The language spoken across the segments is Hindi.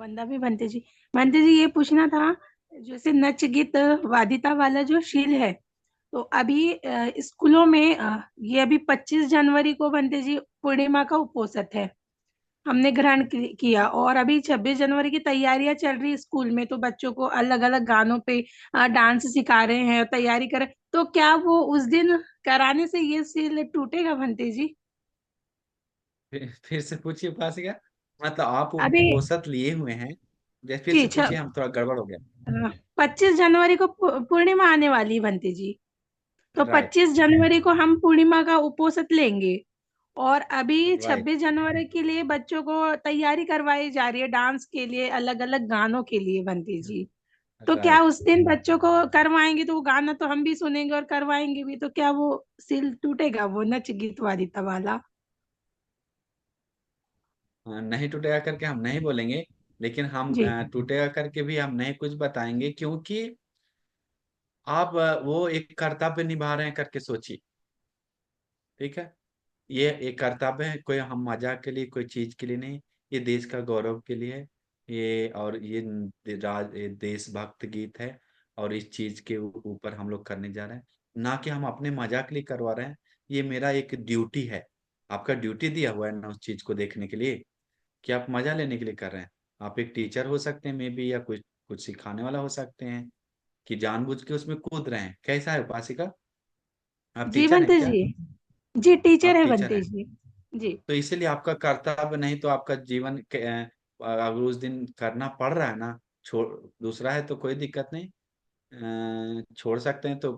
वंदा भी बनते जी। बनते जी, ये पूछना था, जैसे नच गीत वादिता वाला जो शील है, तो अभी स्कूलों में ये अभी 25 जनवरी को बनते जी पूर्णिमा का उपोषण है, हमने ग्रहण किया। और अभी 26 जनवरी की तैयारियां चल रही स्कूल में, तो बच्चों को अलग अलग गानों पे डांस सिखा रहे हैं, तैयारी कर रहे हैं। तो क्या वो उस दिन कराने से ये सील टूटेगा बनते जी? फिर से पूछिए उपासिका। मतलब आप अभी उपकोषत लिए हुए हैं? जैसे फिर जी से पूछिए, हम थोड़ा गड़बड़ हो गया। 25 जनवरी को पूर्णिमा आने वाली है बनती जी। तो राइट। 25 जनवरी को हम पूर्णिमा का उपोषित लेंगे, और अभी राइट। 26 जनवरी के लिए बच्चों को तैयारी करवाई जा रही है, डांस के लिए, अलग अलग गानों के लिए बनती जी। तो क्या राइट। उस दिन बच्चों को करवाएंगे तो वो गाना तो हम भी सुनेंगे और करवाएंगे भी, तो क्या वो सील टूटेगा, वो नच गीत वारिता वाला? हाँ, नहीं टूटेगा करके हम नहीं बोलेंगे, लेकिन हम जी टूटेगा करके भी हम नहीं कुछ बताएंगे, क्योंकि आप वो एक कर्तव्य निभा रहे हैं करके सोचिए। ठीक है। ये एक कर्तव्य है, कोई हम मजाक के लिए, कोई चीज के लिए नहीं। ये देश का गौरव के लिए है। ये और ये देशभक्त गीत है। और इस चीज के ऊपर हम लोग करने जा रहे हैं, ना कि हम अपने मजाक के लिए करवा रहे हैं। ये मेरा एक ड्यूटी है। आपका ड्यूटी दिया हुआ है ना उस चीज को देखने के लिए, कि आप मजा लेने के लिए कर रहे हैं। आप एक टीचर हो सकते हैं मे बी, या कुछ कुछ सिखाने वाला हो सकते हैं, कि जानबूझ के उसमें कूद रहे हैं। कैसा है उपासिका? आप जी टीचर हैं बनते क्या? जी। जी टीचर आप है टीचर बनते हैं, जी। जी तो इसीलिए आपका कर्तव्य नहीं तो आपका जीवन अगर उस दिन करना पड़ रहा है ना, छोड़ दूसरा है तो कोई दिक्कत नहीं। छोड़ सकते हैं तो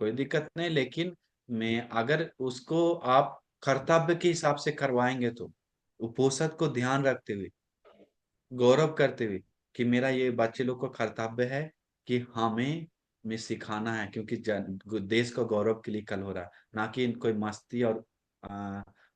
कोई दिक्कत नहीं, लेकिन मैं अगर उसको आप कर्तव्य के हिसाब से करवाएंगे तो उपोषद को ध्यान रखते हुए, गौरव करते हुए, कि मेरा ये बच्चे लोग को कर्तव्य है कि हमें में सिखाना है, क्योंकि देश का गौरव के लिए कल हो रहा है, ना कि कोई मस्ती और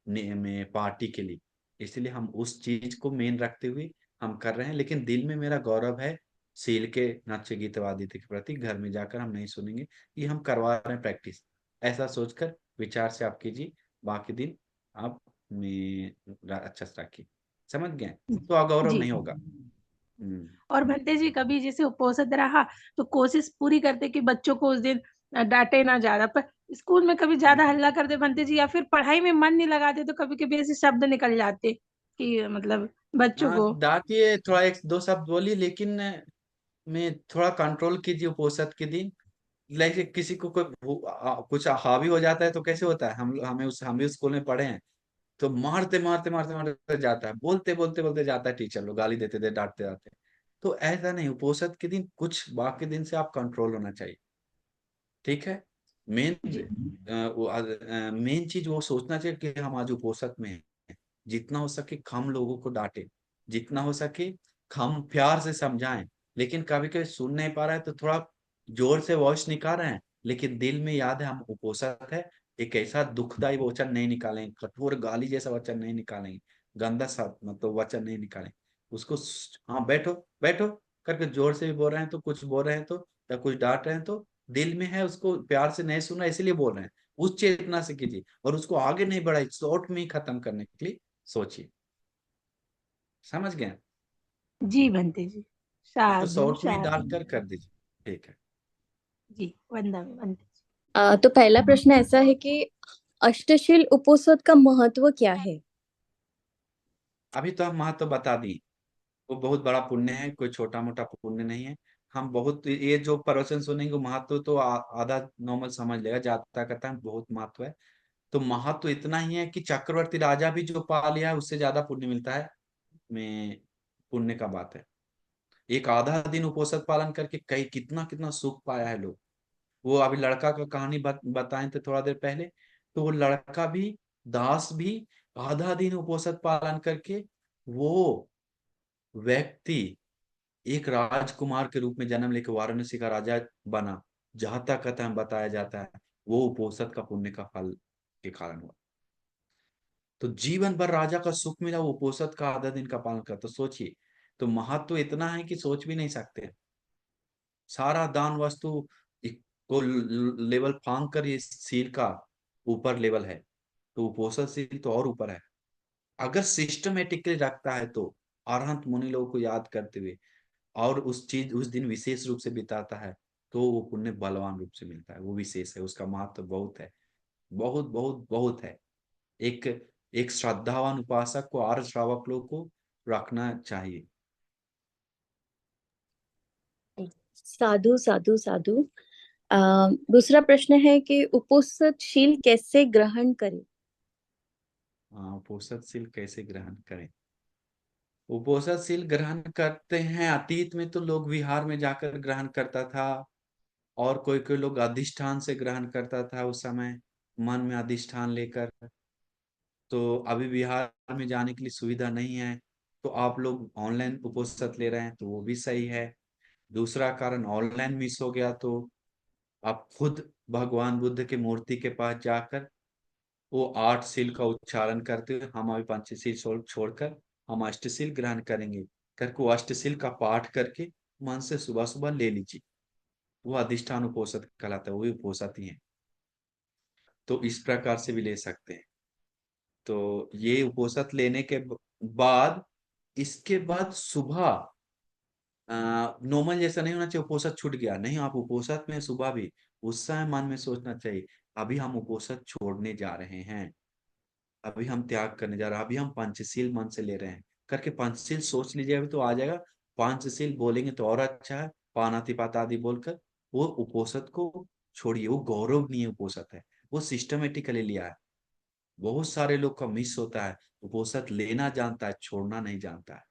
में पार्टी के लिए। इसलिए हम उस चीज को मेन रखते हुए हम कर रहे हैं, लेकिन दिल में मेरा गौरव है सील के नृत्य गीत वादित के प्रति। घर में जाकर हम नहीं सुनेंगे, ये हम करवा रहे हैं प्रैक्टिस। ऐसा सोचकर विचार से आप कीजिए, बाकी दिन आप में अच्छा से रखिए। समझ गए? तो अगौरव जी। नहीं होगा। हम्म। और भंते जी, कभी जैसे उपोषित रहा तो कोशिश पूरी करते कि बच्चों को उस दिन डांटे ना ज्यादा, पर स्कूल में कभी ज्यादा हल्ला कर दे बनते जी, या फिर पढ़ाई में मन नहीं लगाते, तो कभी कभी ऐसे शब्द निकल जाते कि मतलब बच्चों हाँ, को। डांटिए, थोड़ा एक दो शब्द बोलिए, लेकिन मैं थोड़ा कंट्रोल कीजिए उपोषद के दिन। लाइक किसी को कोई कुछ हावी हो जाता है तो कैसे होता है, हम भी स्कूल में पढ़े हैं। तो मारते मारते मारते मारते जाता है, बोलते बोलते बोलते जाता है, टीचर लोग गाली देते थे, डांटते जाते। तो ऐसा नहीं, उपोषद के दिन कुछ बाकी दिन से आप कंट्रोल होना चाहिए। ठीक है। मेन जी मेन चीज वो सोचना चाहिए कि हम आज उपोषद में हैं। जितना हो सके कम लोगों को डांटे, जितना हो सके हम प्यार से समझाएं। लेकिन कभी कभी सुन नहीं पा रहा है तो थोड़ा जोर से वॉइस निकाल रहे हैं, लेकिन दिल में याद है हम उपोषक है। एक ऐसा दुखदाई वचन नहीं निकालेंगे, कठोर गाली जैसा वचन नहीं निकालेंगे, गंदा सा मतलब वचन नहीं निकालेंगे। उसको हाँ बैठो बैठो करके जोर से भी बोल रहे हैं तो, कुछ बोल रहे हैं तो, या कुछ डांट रहे हैं तो दिल में है, उसको प्यार से नहीं सुना इसलिए बोल रहे हैं। उस चेतना से कीजिए, और उसको आगे नहीं बढ़ाइए, शॉर्ट में ही खत्म करने के लिए सोचिए। समझ गए? जी भंते जी। उसको साधु शॉर्ट में ही साधु। डालकर कर दीजिए। ठीक है। जी वंदना भंते जी। तो पहला प्रश्न ऐसा है कि अष्टशील उपोषद का महत्व क्या है? अभी तो हम महत्व बता दी। वो बहुत बड़ा पुण्य है, कोई छोटा मोटा पुण्य नहीं है। हम बहुत ये जो प्रवचन सुनेंगे महत्व तो आधा नॉर्मल समझ लेगा, जाता कहता है बहुत महत्व है। तो महत्व इतना ही है कि चक्रवर्ती राजा भी जो पा लिया है उससे ज्यादा पुण्य मिलता है। में पुण्य का बात है। एक आधा दिन उपोषद पालन करके कई कितना कितना सुख पाया है लोग। वो अभी लड़का का कहानी बताए थे थोड़ा देर पहले। तो वो लड़का भी, दास भी, आधा दिन उपोषद पालन करके वो व्यक्ति एक राजकुमार के रूप में जन्म लेकर वाराणसी का राजा बना। जहां तक कथा बताया जाता है वो उपोषद का पुण्य का फल के कारण हुआ। तो जीवन भर राजा का सुख मिला वो उपोषद का आधा दिन का पालन कर, तो सोचिए। तो महत्व इतना है कि सोच भी नहीं सकते। सारा दान वस्तु को लेवल फांग कर ये सील का ऊपर लेवल है, तो उपोषण सील तो और ऊपर है। अगर सिस्टमेटिकली रखता है तो अरहंत मुनि लोगों को याद करते हुए और उस दिन विशेष रूप से बिताता है, तो वो पुण्य बलवान रूप से मिलता है, वो विशेष है, उसका महत्व बहुत है, बहुत बहुत बहुत है। एक एक श्रद्धावान उपासक को, आर्य श्रावक लोग को रखना चाहिए। साधु साधु साधु। दूसरा प्रश्न है कि उपोषणशील कैसे ग्रहण करें। उपोषणशील कैसे ग्रहण करें? उपोषणशील ग्रहण करते हैं, अतीत में तो लोग विहार में जाकर ग्रहण करता था, और कोई कोई लोग अधिष्ठान से ग्रहण करता था उस समय, मन में अधिष्ठान लेकर। तो अभी बिहार में जाने के लिए सुविधा नहीं है, तो आप लोग ऑनलाइन उपोषण ले रहे हैं, तो वो भी सही है। दूसरा कारण, ऑनलाइन मिस हो गया तो आप खुद भगवान बुद्ध की मूर्ति के पास जाकर वो 8 शील का उच्चारण करते हुए, हम अभी पंचशील छोड़कर हम अष्टशील ग्रहण करेंगे करके वो अष्टशील का पाठ करके मन से सुबह सुबह ले लीजिए। वो अधिष्ठान उपोषण कहलाता है, वो भी उपोषण ही है। तो इस प्रकार से भी ले सकते हैं। तो ये उपोषण लेने के बाद, इसके बाद सुबह नॉर्मल जैसा नहीं होना चाहिए उपोषण छूट गया, नहीं, आप उपोषण में सुबह भी उस समय मन में सोचना चाहिए, अभी हम उपोषण छोड़ने जा रहे हैं, अभी हम त्याग करने जा रहे हैं, अभी हम पंचशील मन से ले रहे हैं करके पंचशील सोच लीजिए, अभी तो आ जाएगा। पंचशील बोलेंगे तो और अच्छा है, पानातिपाता आदि बोलकर वो उपोषण को छोड़िए, वो गौरवनीय उपोषण है, वो सिस्टमेटिकली लिया है। बहुत सारे लोग का मिस होता है, उपोषण लेना जानता है, छोड़ना नहीं जानता है।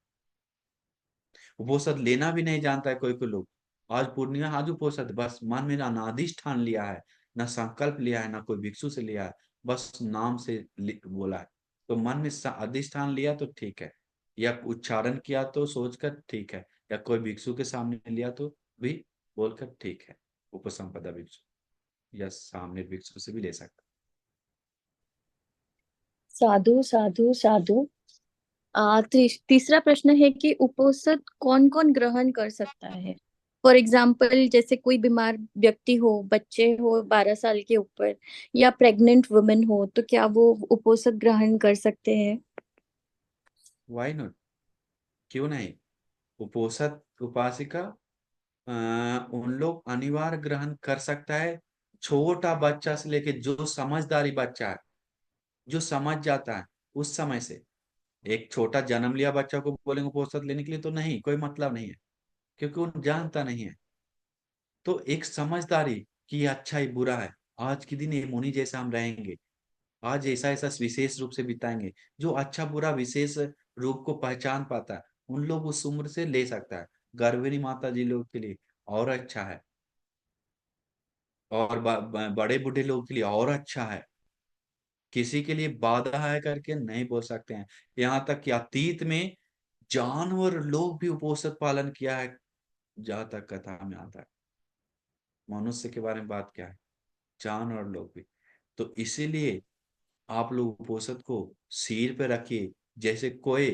उपोषण लेना भी नहीं जानता है कोई कोई लोग, आज पूर्णिमा आज उपोषण, बस मन में ना अधिष्ठान लिया है, ना संकल्प लिया है, ना कोई भिक्षु से लिया है, बस नाम से बोला है। तो मन में अधिष्ठान लिया तो ठीक है, या उच्चारण किया तो सोचकर ठीक है, या कोई भिक्षु के सामने लिया तो भी बोलकर ठीक है, उपसंपदा भिक्षु या सामने भिक्षु से भी ले सकता। साधु साधु साधु। तीसरा प्रश्न है कि उपोषण कौन कौन ग्रहण कर सकता है। फॉर एग्जाम्पल, जैसे कोई बीमार व्यक्ति हो, बच्चे हो 12 साल के ऊपर, या प्रेग्नेंट वुमेन हो, तो क्या वो उपोषण ग्रहण कर सकते हैं। वाई नॉट, क्यों नहीं? उपोषक उपासिका उन लोग अनिवार्य ग्रहण कर सकता है। छोटा बच्चा से लेके जो समझदारी बच्चा है, जो समझ जाता है, उस समय से। एक छोटा जन्म लिया बच्चा को बोलेंगे उपोषण लेने के लिए, तो नहीं, कोई मतलब नहीं है, क्योंकि वो जानता नहीं है। तो एक समझदारी कि ये अच्छा है बुरा है, आज के दिन ये मुनि जैसा हम रहेंगे, आज ऐसा ऐसा विशेष रूप से बिताएंगे, जो अच्छा बुरा विशेष रूप को पहचान पाता है, उन लोग उस उम्र से ले सकता है। गर्भिणी माता जी लोग के लिए और अच्छा है, और बड़े बूढ़े लोगों के लिए और अच्छा है। किसी के लिए बाधा है करके नहीं बोल सकते हैं। यहाँ तक कि अतीत में जानवर लोग भी उपोषण पालन किया है, जहां तक कथा में आता है। मनुष्य के बारे में बात क्या है, जानवर लोग भी। तो इसीलिए आप लोग उपोषण को सिर पे रखिए, जैसे कोई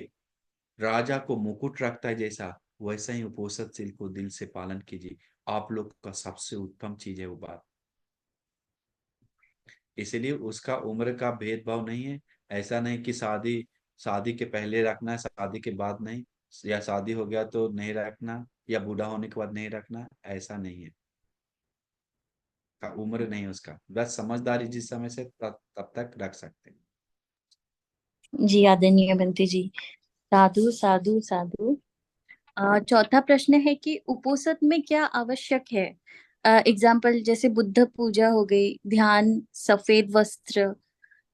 राजा को मुकुट रखता है जैसा, वैसा ही उपोषणशील को दिल से पालन कीजिए। आप लोग का सबसे उत्तम चीज है वो बात। इसलिए उसका उम्र का भेदभाव नहीं है। ऐसा नहीं कि शादी शादी के पहले रखना है, शादी के बाद नहीं, या शादी हो गया तो नहीं रखना, या बूढ़ा होने के बाद नहीं रखना, ऐसा नहीं है। का उम्र नहीं है उसका, बस समझदारी जिस समय से तब तक रख सकते हैं। जी आदरणीय बंटी जी। साधु साधु साधु। चौथा प्रश्न है कि उपोषण में क्या आवश्यक है। एग्जाम्पल, जैसे बुद्ध पूजा हो गई, ध्यान, सफेद वस्त्र।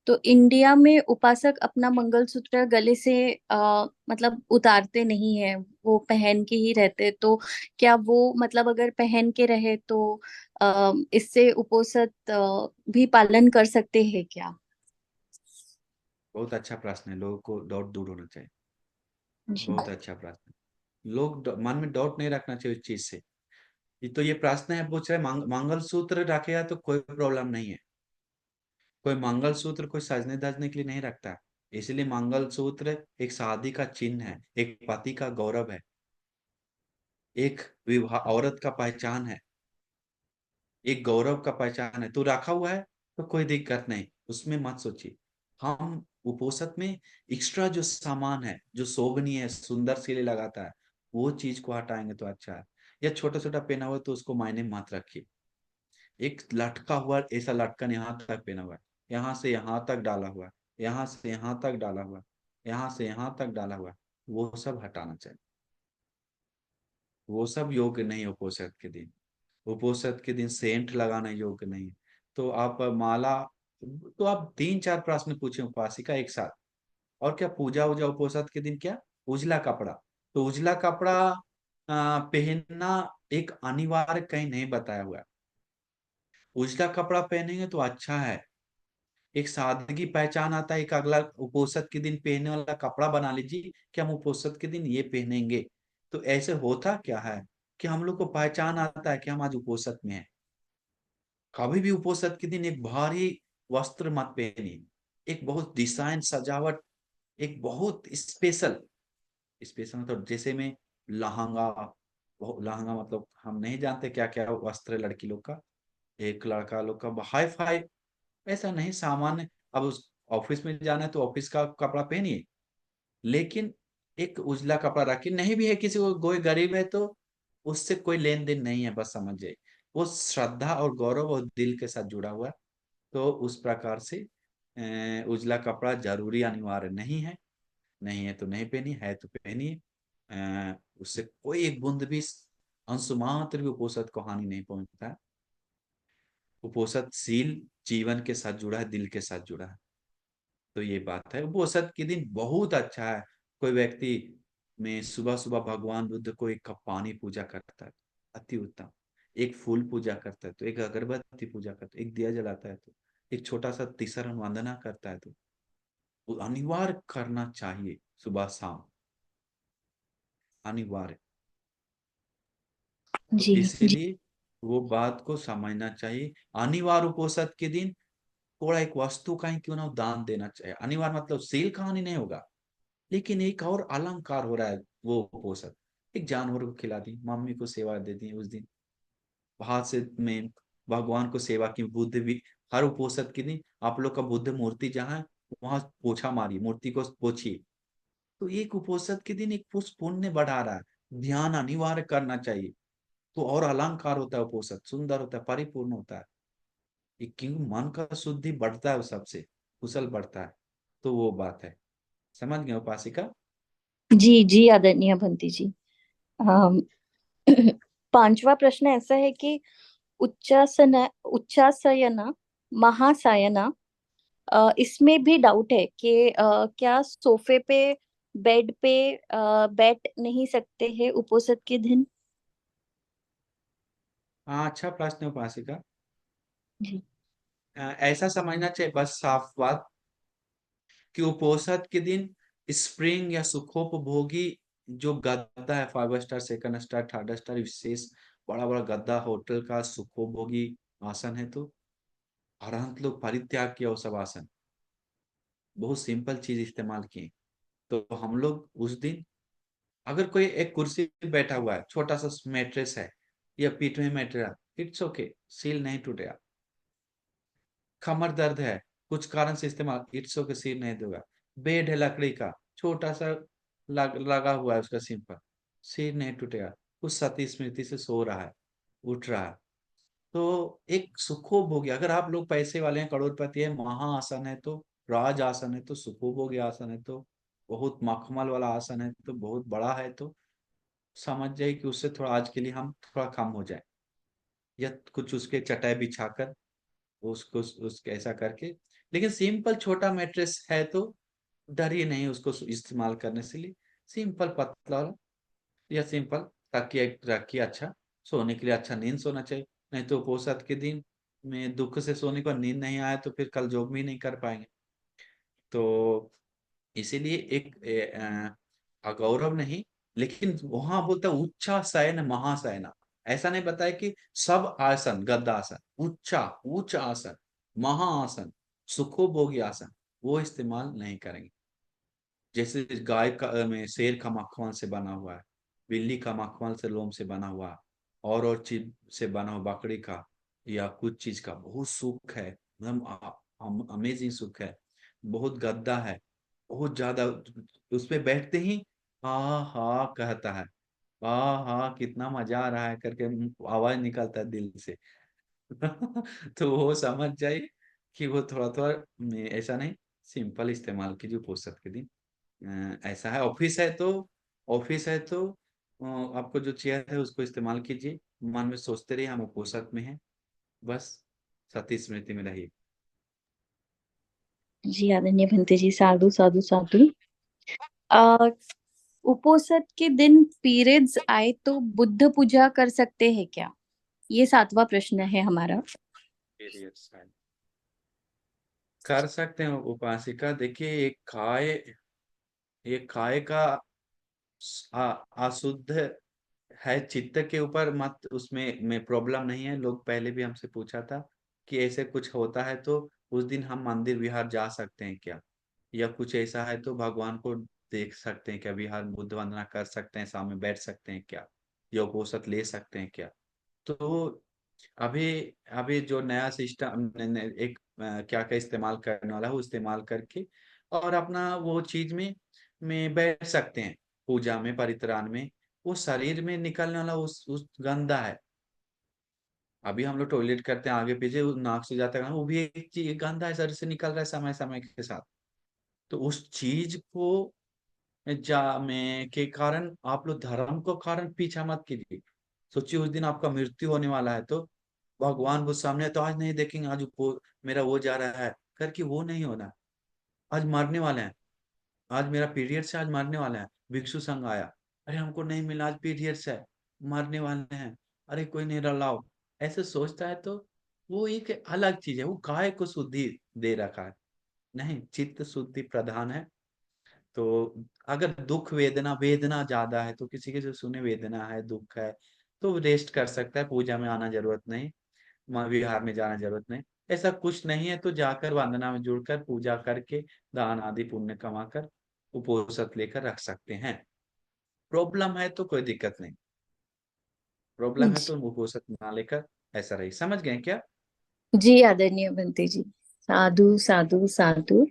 तो इंडिया में उपासक अपना मंगलसूत्र गले से मतलब उतारते नहीं है, वो पहन के ही रहते। तो क्या वो मतलब अगर पहन के रहे तो इससे उपोषण भी पालन कर सकते हैं क्या। बहुत अच्छा प्रश्न है, लोगों को डाउट दूर होना चाहिए। जी। बहुत अच्छा प्रश्न है। लोग मन में डाउट नहीं रखना चाहिए उस चीज से। तो ये प्रश्न है, पूछ रहे मंगलसूत्र रखेगा तो कोई प्रॉब्लम नहीं है। कोई मंगलसूत्र कोई सजने धजने के लिए नहीं रखता है। इसलिए मंगलसूत्र एक शादी का चिन्ह है, एक पति का गौरव है, एक विवाह औरत का पहचान है, एक गौरव का पहचान है। तो रखा हुआ है तो कोई दिक्कत नहीं, उसमें मत सोचिए। हम उपोषक में एक्स्ट्रा जो सामान है, जो शोभनीय है, सुंदर से लिए लगाता है, वो चीज को हटाएंगे तो अच्छा है। या छोटा छोटा पहना हुआ है तो उसको मायने में मत रखिए। एक लटका हुआ ऐसा लटकन यहाँ तक पहना हुआ है, यहाँ से यहाँ तक डाला हुआ है, यहाँ से यहाँ तक डाला हुआ है, यहाँ से यहाँ तक डाला हुआ है, वो सब हटाना चाहिए। वो सब योग्य नहीं है उपोषक के दिन। उपोषक के दिन सेंट लगाना योग्य नहीं है। तो आप माला, तो आप 3-4 प्रश्न पूछे उपासिका एक साथ। और क्या पूजा वूजा उपोषक के दिन क्या? उजला कपड़ा। तो उजला कपड़ा पहनना एक अनिवार्य कहीं नहीं बताया हुआ है। उजला कपड़ा पहनेंगे तो अच्छा है, एक सादगी पहचान आता है। एक अगला उपोषक के दिन पहनने वाला कपड़ा बना लीजिए कि हम उपोषक के दिन ये पहनेंगे। तो ऐसे होता क्या है कि हम लोग को पहचान आता है कि हम आज उपोषक में हैं। कभी भी उपोषक के दिन एक भारी वस्त्र मत पहनिए। एक बहुत डिजाइन सजावट, एक बहुत स्पेशल, स्पेशल मतलब जैसे में लहंगा, लहंगा मतलब हम नहीं जानते क्या क्या वस्त्र है लड़की लोग का, एक लड़का लोग का हाई फाई, ऐसा नहीं, सामान्य। अब उस ऑफिस में जाना है तो ऑफिस का कपड़ा पहनिए, लेकिन एक उजला कपड़ा रखिए। नहीं भी है किसी को, कोई गरीब है तो उससे कोई लेन देन नहीं है, बस समझ जाइए वो श्रद्धा और गौरव और दिल के साथ जुड़ा हुआ है। तो उस प्रकार से उजला कपड़ा जरूरी अनिवार्य नहीं है। नहीं है तो नहीं पहनी, है तो पहनिए। उससे कोई एक बूंद भी, अंशु मात्र भी उपोषद को हानि नहीं पहुंचता है। उपोषद शील जीवन के साथ जुड़ा है, दिल के साथ जुड़ा है। तो ये बात है, उपोषद के दिन बहुत अच्छा है। कोई व्यक्ति में सुबह सुबह भगवान बुद्ध को एक कप पानी पूजा करता है, अति उत्तम। एक फूल पूजा करता है तो, एक अगरबत्ती पूजा करता है, एक दिया जलाता है तो, एक छोटा सा तीसरा वंदना करता है तो, वो अनिवार्य करना चाहिए सुबह शाम, अनिवार्य। तो जी जी। इसीलिए वो बात को समझना चाहिए। अनिवार्य उपोषद के दिन थोड़ा एक वस्तु का ही क्यों ना दान देना चाहिए। अनिवार्य मतलब सील कहानी नहीं होगा, लेकिन एक और अलंकार हो रहा है वो उपोषद। एक जानवर को खिला दी, मम्मी को सेवा दे दी उस दिन, हाथ से में भगवान को सेवा की। बुद्ध भी हर उपोषद के दिन आप लोग का बुद्ध मूर्ति जहाँ है वहां पोछा मारिए, मूर्ति को पोछिए। तो एक उपोषद के दिन एक पुण्य बढ़ा रहा है, ध्यान अनिवार्य करना चाहिए। तो और अलंकार होता है उपोषद, सुंदर होता है, परिपूर्ण होता है। ये क्यों मन का शुद्धि बढ़ता है, वो सबसे कुशल बढ़ता है। तो वो बात है, समझ गए उपासिका? जी जी आदरणीय भंती जी। अम, पांचवा प्रश्न ऐसा है कि उच्चासन उच्चासयन महासायन, इसमें भी डाउट है कि क्या सोफे पे बेड पे बैठ नहीं सकते हैं उपोषद के दिन। हाँ, अच्छा प्रश्न है उपासिका। जी। ऐसा समझना चाहिए बस साफ बात कि उपोषद के दिन स्प्रिंग या सुखोपभोगी जो गद्दा है, 5 स्टार, 2 स्टार, 3 स्टार, विशेष बड़ा बड़ा गद्दा होटल का सुखोपभोगी आसन है, तो अरहंत लोग परित्याग किया वो सब आसन, बहुत सिंपल चीज इस्तेमाल किए। तो हम लोग उस दिन, अगर कोई एक कुर्सी पे बैठा हुआ है, छोटा सा मैट्रेस है या पीठ में मैट्रेस, इट्स ओके, सील नहीं टूटेगा। कमर दर्द है, कुछ कारण से इस्तेमाल, इट्स ओके, सिर नहीं दूंगा। बेड है लकड़ी का, छोटा सा लगा हुआ है उसका सिंपल, सिर नहीं टूटेगा। कुछ सती स्मृति से सो रहा है, उठ रहा है, तो एक सुखोभोगी, अगर आप लोग पैसे वाले हैं, करोड़पति है, महाआसन है तो, राज आसन है तो, सुखोभोगी आसन है तो, बहुत मखमल वाला आसन है तो, बहुत बड़ा है तो, समझ जाए कि उससे थोड़ा आज के लिए हम थोड़ा कम हो जाए, या कुछ उसके चटाई बिछाकर उसको उसके ऐसा करके। लेकिन सिंपल छोटा मैट्रेस है तो डरिए नहीं उसको इस्तेमाल करने से लिए। सिंपल पतला वाला या सिंपल तकिया रखिए, अच्छा सोने के लिए, अच्छा नींद सोना चाहिए। नहीं तो उपोषद के दिन में दुख से सोने पर नींद नहीं आया तो फिर कल जॉब भी नहीं कर पाएंगे। तो इसीलिए एक अगौरव नहीं, लेकिन वहां बोलता है उच्चा शयन महाशयना। ऐसा नहीं बताया कि सब आसन गद्दासन, उच्चा उच्च आसन, महाआसन, सुखोभोगी आसन, वो इस्तेमाल नहीं करेंगे। जैसे गाय का में शेर का मखमल से बना हुआ है, बिल्ली का मखमल से लोम से बना हुआ, और चीज से बना हुआ, बकरी का या कुछ चीज का बहुत सुख है, एकदम अमेजिंग सुख है। बहुत गद्दा है, बहुत ज्यादा। उस पे बैठते ही हाँ हाँ कहता है, हाँ हाँ कितना मजा आ रहा है करके आवाज निकलता है दिल से। तो वो समझ जाइए कि वो थोड़ा थोड़ा ऐसा नहीं, सिंपल इस्तेमाल कीजिए फुर्सत के दिन। ऐसा है, ऑफिस है तो आपको जो चेयर है उसको इस्तेमाल कीजिए, मन में सोचते रहिए हम फुर्सत में हैं, बस सती स्मृति में रहिए। जी आदरणीय भंते जी, साधु साधु साधु। आ, उपोषद के दिन पीरियड्स आए तो बुद्ध पूजा कर सकते हैं क्या? ये 7वां प्रश्न है हमारा। Periods है। कर सकते हैं उपासिका, देखिए एक काय का अशुद्ध है चित्त के ऊपर, मत उसमें में प्रॉब्लम नहीं है। लोग पहले भी हमसे पूछा था कि ऐसे कुछ होता है तो उस दिन हम मंदिर विहार जा सकते हैं क्या, या कुछ ऐसा है तो भगवान को देख सकते हैं क्या, विहार बुद्ध वंदना कर सकते हैं, सामने बैठ सकते हैं क्या, या उपवास ले सकते हैं क्या। तो अभी अभी जो नया सिस्टम एक क्या क्या इस्तेमाल करने वाला है वो इस्तेमाल करके और अपना वो चीज में बैठ सकते हैं, पूजा में परित्राण में। वो शरीर में निकलने वाला उस गंदा है। अभी हम लोग टॉयलेट करते हैं आगे पीछे, वो नाक से जाता है, वो भी एक चीज गंदा है, शरीर से निकल रहा है समय समय के साथ। तो उस चीज को जा में के कारण आप लोग धर्म को कारण पीछा मत कीजिए। सोचिए उस दिन आपका मृत्यु होने वाला है तो भगवान को सामने तो आज नहीं देखेंगे, आज मेरा वो जा रहा है करके वो नहीं होना। आज मरने वाले हैं, आज मेरा पीरियड से आज मरने वाला है, भिक्षु संघ आया, अरे हमको नहीं मिला आज पीरियड्स है, मरने वाले हैं, अरे कोई नहीं रलाओ, ऐसे सोचता है तो वो एक अलग चीज है, वो काय को शुद्धि दे रखा है। नहीं, चित्त शुद्धि प्रधान है। तो अगर दुख वेदना वेदना ज्यादा है तो किसी के जो सुने वेदना है दुख है तो रेस्ट कर सकता है, पूजा में आना जरूरत नहीं, विहार में जाना जरूरत नहीं। ऐसा कुछ नहीं है तो जाकर वंदना में जुड़कर पूजा करके दान आदि पुण्य कमाकर उपवास लेकर रख सकते हैं। प्रॉब्लम है तो कोई दिक्कत नहीं, प्रॉब्लम है जी, तो उपवास ना लेकर ऐसा रही। समझ गए क्या? जी आदरणीय भंते जी, साधु साधु साधु।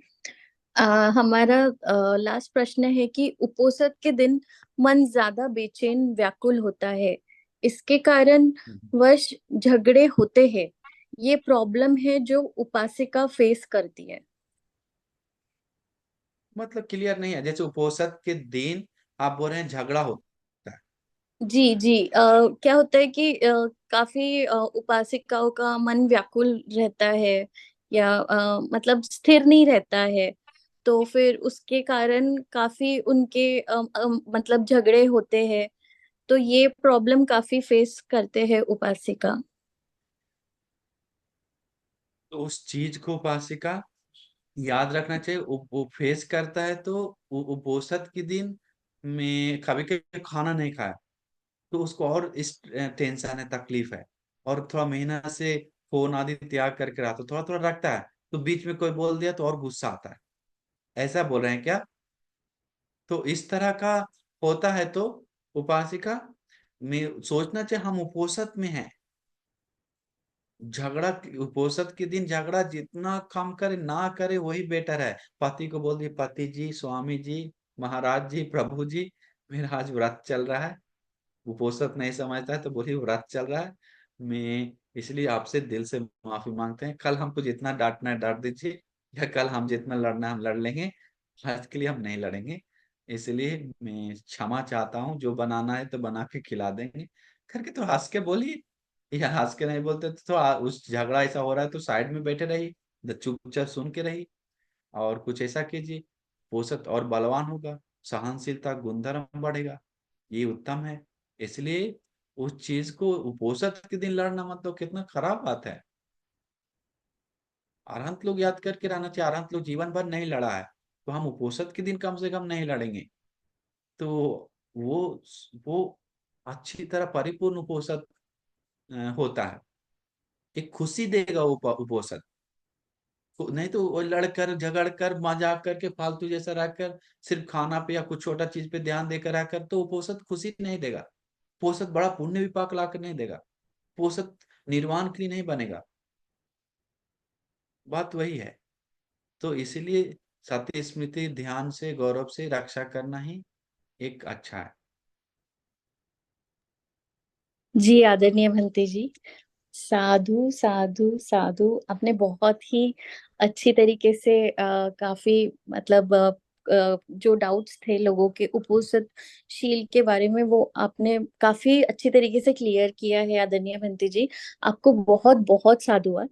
हमारा लास्ट प्रश्न है कि उपोषद के दिन मन ज्यादा बेचैन व्याकुल होता है, इसके कारण वश झगड़े होते हैं। ये प्रॉब्लम है जो उपासिका फेस करती है। मतलब क्लियर नहीं है, जैसे उपवास के दिन आप बोल रहे हैं झगड़ा होता है। जी जी, क्या होता है कि काफी उपासिकाओं का मन व्याकुल रहता है, या मतलब स्थिर नहीं रहता है। तो फिर उसके कारण काफी उनके मतलब झगड़े होते हैं। तो ये प्रॉब्लम काफी फेस करते हैं उपासिका। तो उस चीज को उपासिका याद रखना चाहिए। वो फेस करता है तो उपवास के दिन में कभी कभी खाना नहीं खाया तो उसको और इस टेंशन है, तकलीफ है, और थोड़ा मेहनत से फोन आदि त्याग करके रहा तो थोड़ा थोड़ा रखता है, तो बीच में कोई बोल दिया तो और गुस्सा आता है। ऐसा बोल रहे हैं क्या? तो इस तरह का होता है तो उपासिका में सोचना चाहिए हम उपोषित में हैं। झगड़ा उपोषित के दिन झगड़ा जितना कम करे ना करे वही बेटर है। पति को बोल दिए, पति जी, स्वामी जी, महाराज जी, प्रभु जी, मेरा आज व्रत चल रहा है। उपोषित नहीं समझता है तो बोलिए व्रत चल रहा है, मैं इसलिए आपसे दिल से माफी मांगते हैं, कल हमको जितना डांटना है डांट दीजिए, या कल हम जितना लड़ना है हम लड़ लेंगे, आज के लिए हम नहीं लड़ेंगे, इसलिए मैं क्षमा चाहता हूँ, जो बनाना है तो बना के खिला देंगे करके तो हंस के बोलिए। या हंस के नहीं बोलते तो उस झगड़ा ऐसा हो रहा है तो साइड में बैठे रहिए, चुपचाप सुन के रहिए, और कुछ ऐसा कीजिए, पोषक और बलवान होगा, सहनशीलता गुणधर्म बढ़ेगा, ये उत्तम है। इसलिए उस चीज को उपोषक के दिन लड़ना मतलब कितना खराब बात है। अरहंत लोग याद करके रहना चाहिए, अरहंत लोग जीवन भर नहीं लड़ा है तो हम उपोषक के दिन कम से कम नहीं लड़ेंगे। तो वो वो अच्छी तरह परिपूर्ण उपोषक होता है, एक खुशी देगा उपोषक। नहीं तो वो लड़कर झगड़ कर मजाक करके फालतू जैसा रहकर सिर्फ खाना पे या कुछ छोटा चीज पे ध्यान देकर रहकर तो उपोषक खुशी नहीं देगा। उपोषक बड़ा पुण्य विपाक ला कर नहीं देगा, उपोषक निर्वाण के लिए नहीं बनेगा। बात वही है। तो इसीलिए सती स्मृति ध्यान से गौरव से रक्षा करना ही एक अच्छा है। जी आदरणीय भंते जी, साधु साधु साधु, आपने बहुत ही अच्छी तरीके से काफी मतलब जो डाउट्स थे लोगों के उपोषित शील के बारे में, वो आपने काफी अच्छी तरीके से क्लियर किया है आदरणीय भंते जी। आपको बहुत बहुत साधुवाद।